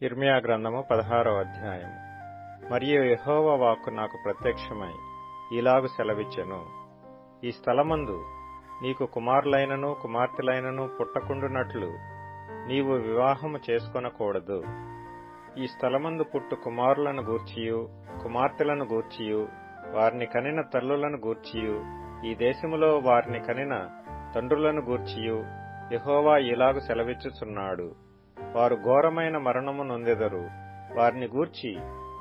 ఇర్మియా గ్రంథము 16వ అధ్యాయము. మరియు యెహోవా వాక్కు నాకు ప్రత్యక్షమై ఇలాగు సెలవిచ్చెను, ఈ స్థలమందు నీకు కుమారులైనను కుమార్తెలైనను పుట్టకుండునట్లు నీవు వివాహము చేసుకొనకూడదు. ఈ స్థలమందు పుట్టు కుమారులను గూర్చియు కుమార్తెలను గూర్చియు వారిని కనిన తల్లులను గూర్చియు ఈ దేశములో వారిని కనిన తండ్రులను గూర్చియు యెహోవా ఇలాగు సెలవిచ్చుచున్నాడు. వారు ఘోరమైన మరణము నొందెదరు. వారిని గూర్చి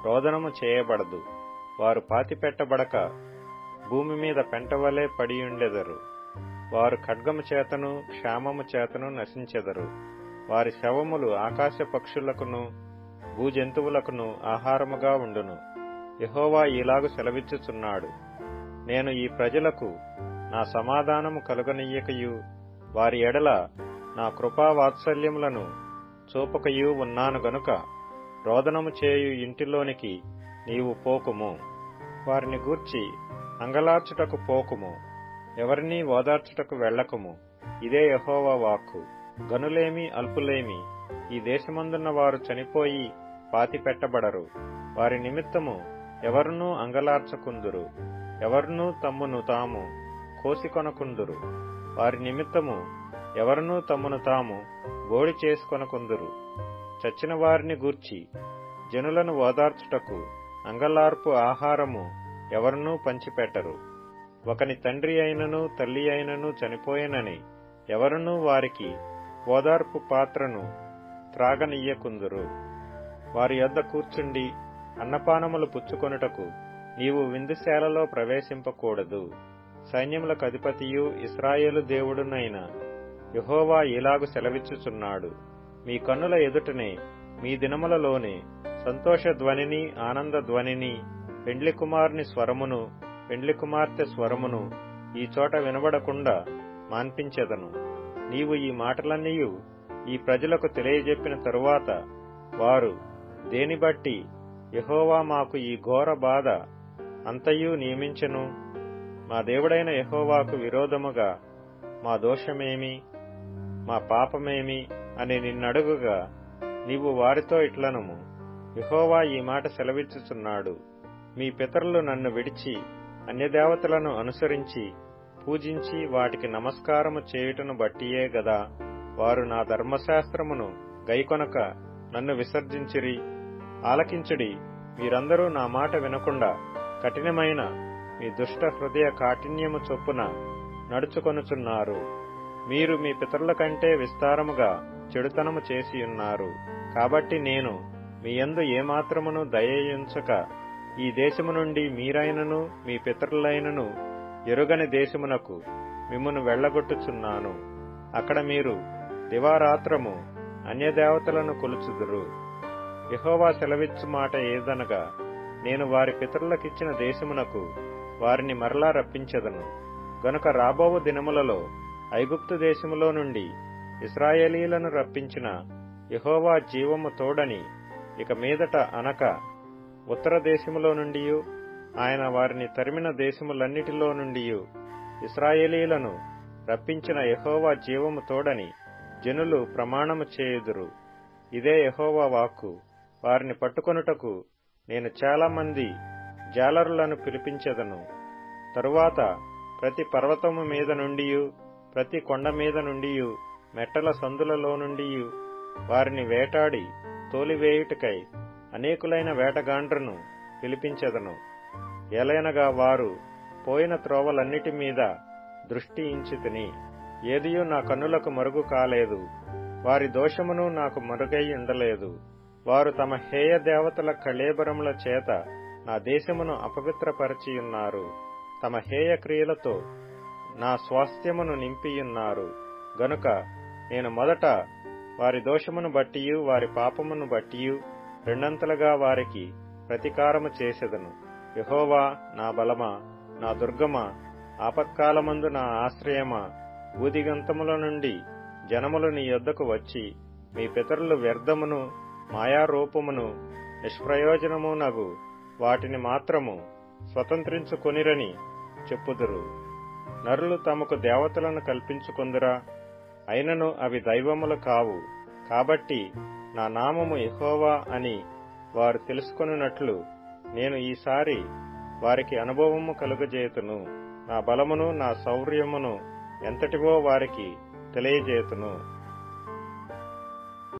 రోదనము చేయబడదు. వారు పాతిపెట్టబడక భూమి మీద పెంటవలే పడియుండెదరు. వారు ఖడ్గము చేతను క్షామము చేతను నశించెదరు. వారి శవములు ఆకాశ పక్షులకును భూజంతువులకును ఆహారముగా ఉండును. యెహోవా ఇలాగు సెలవిచ్చుచున్నాడు, నేను ఈ ప్రజలకు నా సమాధానము కలుగనీయకయు వారి ఎడల నా కృపావాత్సల్యములను చూపకయు ఉన్నాను గనుక రోదనము చేయు ఇంటిలోనికి నీవు పోకుము. వారిని గూర్చి అంగలార్చుటకు పోకుము. ఎవరినీ ఓదార్చుటకు వెళ్ళకుము. ఇదే యెహోవా వాక్కు. గనులేమి అల్పులేమి ఈ దేశమందున్న వారు చనిపోయి పాతిపెట్టబడరు. వారి నిమిత్తము ఎవరునూ అంగలార్చకుందురు. ఎవరునూ తమ్మును తాము కోసికొనకుందురు. వారి నిమిత్తము ఎవరునూ తమ్మును తాము బోడి చేసుకొనకుందురు. చచ్చిన వారిని గూర్చి జనులను ఓదార్చుటకు అంగలార్పు ఆహారము ఎవరునూ పంచిపెట్టరు. ఒకని తండ్రి అయినను తల్లి అయినను చనిపోయినని ఎవరునూ వారికి ఓదార్పు పాత్రను త్రాగనీయకుందురు. వారి యొద్ద కూర్చుండి అన్నపానములు పుచ్చుకొనుటకు నీవు విందుశాలలో ప్రవేశింపకూడదు. సైన్యములకు అధిపతియు ఇశ్రాయేలు దేవుడునైన యెహోవా ఇలాగు సెలవిచ్చుచున్నాడు, మీ కన్నుల ఎదుటనే మీ దినములలోనే సంతోష ధ్వనిని ఆనంద ధ్వనిని పెండ్లి కుమారుని స్వరమును పెండ్లి కుమార్తె స్వరమును ఈ చోట వినబడకుండా మాన్పించెదను. నీవు ఈ మాటలన్నీయు ఈ ప్రజలకు తెలియజెప్పిన తరువాత వారు దేని బట్టి యెహోవా మాకు ఈ ఘోర బాధ అంతయు నియమించెను, మా దేవుడైన యెహోవాకు విరోధముగా మా దోషమేమి మా పాపమేమి అని నిన్నడుగుగా నీవు వారితో ఇట్లనుము, యెహోవా ఈ మాట సెలవిచ్చుచున్నాడు, మీ పితరులు నన్ను విడిచి అన్యదేవతలను అనుసరించి పూజించి వాటికి నమస్కారము చేయుటను బట్టియే గదా వారు నా ధర్మశాస్త్రమును గైకొనక నన్ను విసర్జించిరి. ఆలకించుడి, మీరందరూ నా మాట వినకుండా కఠినమైన మీ దుష్ట హృదయ కాఠిన్యము చొప్పున నడుచుకొనుచున్నారు. మీరు మీ పితరుల కంటే విస్తారముగా చెడుతనము చేసియున్నారు. కాబట్టి నేను మీ యందు ఏమాత్రమును దయయుంచక ఈ దేశము నుండి మీరైనను మీ పితరులైనను ఎరుగని దేశమునకు మిమ్మును వెళ్లగొట్టుచున్నాను. అక్కడ మీరు దివారాత్రము అన్యదేవతలను కొలుచుదురు. యెహోవా సెలవిచ్చు మాట ఏదనగా, నేను వారి పితరులకిచ్చిన దేశమునకు వారిని మరలా రప్పించెదను. గనుక రాబోవు దినములలో ఐగుప్తు దేశములో నుండి ఇశ్రాయేలీలను రప్పించిన యెహోవా జీవము తోడని ఇక మీదట అనక ఉత్తర దేశములో నుండియు ఆయన వారిని తరిమిన దేశములన్నిటిలో నుండియు ఇశ్రాయేలీలను రప్పించిన యెహోవా జీవము తోడని జనులు ప్రమాణము చేయుదురు. ఇదే యెహోవా వాక్కు. వారిని పట్టుకొనుటకు నేను చాలా మంది జాలరులను పిలిపించెదను. తరువాత ప్రతి పర్వతము మీద నుండియు ప్రతి కొండ మీద నుండియు మెట్టల సందులలో నుండియు వారిని వేటాడి తోలివేయుటకై అనేకులైన వేటగాండ్రను పిలిపించెదను. ఎలయనగా వారు పోయిన త్రోవలన్నిటి మీద దృష్టి ఇంచితిని, ఏదియూ నా కన్నులకు మరుగు కాలేదు. వారి దోషమును నాకు మరుగై ఉండలేదు. వారు తమ హేయ దేవతల కళేబరముల చేత నా దేశమును అపవిత్రపరచియున్నారు. తమ హేయ క్రియలతో నా స్వాస్థ్యమును నింపియున్నారు. గనుక నేను మొదట వారి దోషమును బట్టియు వారి పాపమును బట్టియు రెండంతలుగా వారికి ప్రతీకారము చేసెదను. యెహోవా నా బలమా, నా దుర్గమా, ఆపత్కాలమందు నా ఆశ్రయమా, భూదిగంతముల నుండి జనములు నీ యొద్దకు వచ్చి మీ పితరులు వ్యర్థమును మాయారూపమును నిష్ప్రయోజనమునగు వాటిని మాత్రము స్వతంత్రించుకొనిరని చెప్పుదురు. నరులు తమకు దేవతలను కల్పించుకొందురా, అయినను అవి దైవములు కావు. కాబట్టి నా నామము యెహోవా అని వారు తెలుసుకొనున్నట్లు నేను ఈసారి వారికి అనుభవము కలుగజేతును. నా బలమును నా శౌర్యమును ఎంతటివో వారికి తెలియజేతును.